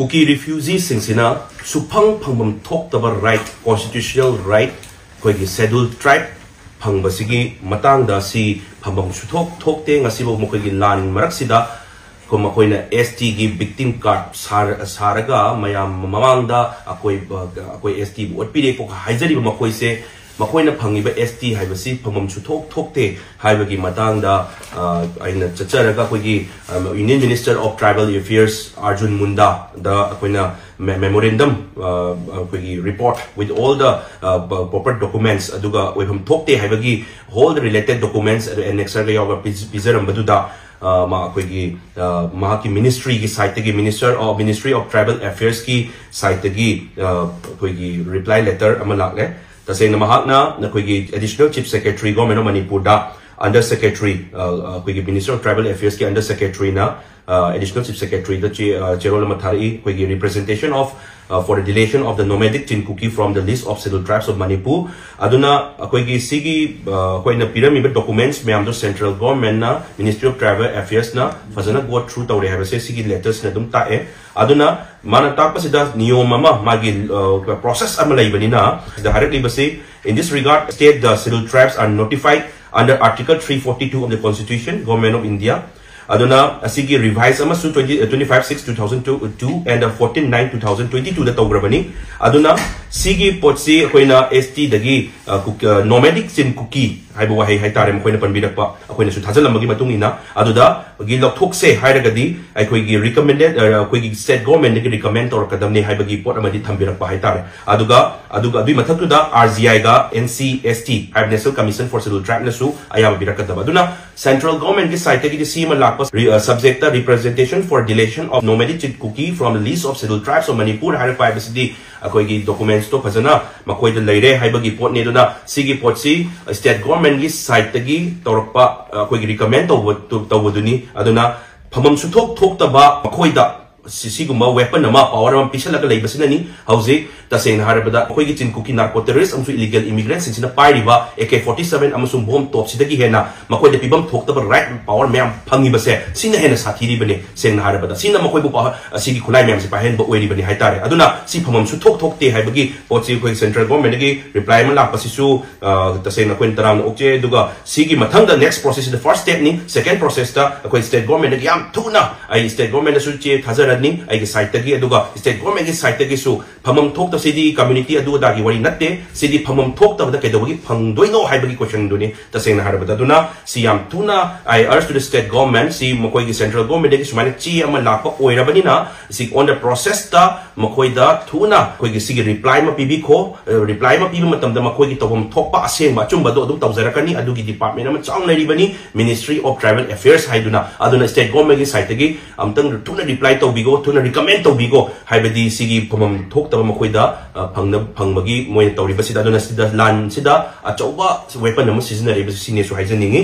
Kuki refugees singsina supang phangbam thokdaba right, constitutional right koigi scheduled tribe phangbasigi matangda si phangbam suthok thokte ngasibo mokoigi lan maraksida ko makoina ST gi victim card saraga mayam mamangda akoi ST bu otpide ko haijari makoi se makoina phangiba ST haibasi phangbam suthok thokte haibagi matangda aina chacharaga koigi Union Minister of Tribal Affairs Arjun Munda the akoina memorandum report with all the proper documents aduga webham thokte haibagi all the related documents and exerga yoga pizaram baduda ma koigi mahaki ministry ki site ki Ministry of Tribal Affairs ki site ki koigi reply letter amalakle taseng mahakna na koigi additional chief secretary government of Manipur da under secretary koigi Ministry of Tribal Affairs ki under secretary na additional chief secretary the Cherol Mathari koigi representation of for the deletion of the nomadic Kuki from the list of scheduled tribes of Manipur aduna koigi sigi koina pyramid documents me amdo central government na Ministry of Tribal Affairs na fazana go through tawre have se sigi letters na dum ta e aduna mana tapasida niyoma magi process amalai banina the directly basi in this regard state the scheduled tribes are notified under Article 342 of the Constitution, Government of India. Aduna asigi revise amasu 25/6/2002 and 14/9/2022 the tograbani. Aduna sigi potsi koina ST dagi nomadic sin Kuki haibu wahi haitare koina panbirakpa koina su thajalamagi matungina aduda gi lakthokse hairagadi aikoigi recommended koigi state government gi recommend or kadamne haibagi pot amadi thambirakpa haitare aduga adui mathaktuda RGI ga NCST National Commission for Scheduled Tribes nasu ayam birakadaba aduna central government gi site gi sima subject the representation for deletion of nomadic Kuki from the list of scheduled tribes of Manipur higher privacy akoigi documents to phazana makoi the leire haibagi pot ne duna sigi pot si state government gi site gi torpa akoigi recommend to waduni aduna phamam suthok thoktaba makoi da siguma weapon ama power am pisalaga leibasinani hauze taseng harabada akoigi Kuki narco terrorists amsu illegal immigrants sina pairiba AK-47 amasum bomb top sidagi hena makoi de pibam thoktaba right power mem phangi base sina hena sathiri bane seng harabada sina makoi bu sigi khulai mem se pahen bo weri bane haitare aduna si phamam su thokte haibagi potsi koi central government gi reply ma la pasisu taseng na kwen tarang okje duga sigi mathang the next process the first step ni second process ta akoi state government gi am thuna ai state government su che thazara ni ai site gi aduga state government gi site gi su phamam thokta sidi community adu da gi wari natte sidi phamam thokta da kedogi phangdoino haibagi question duni taseng na harabada duna siam tuna I urge to the state government si makoi gi central government gi sumane chi ama lakpa oirabani na si on the process ta makoi da tuna koi gi sigi reply ma pibi ko reply ma pibi matam da makoi gi tobam thokpa aseng ba chumba do dum tawjarakani adu gi department ama chang lai bani Ministry of Tribal Affairs haiduna aduna state government gi site gi amtang tuna reply to bigo tuna recommend to bigo haibadi sigi phamam thokta makoi da phangmagi moy tawri basida aduna sida lan sida achauba weapon ama seasonary basine su haijaningi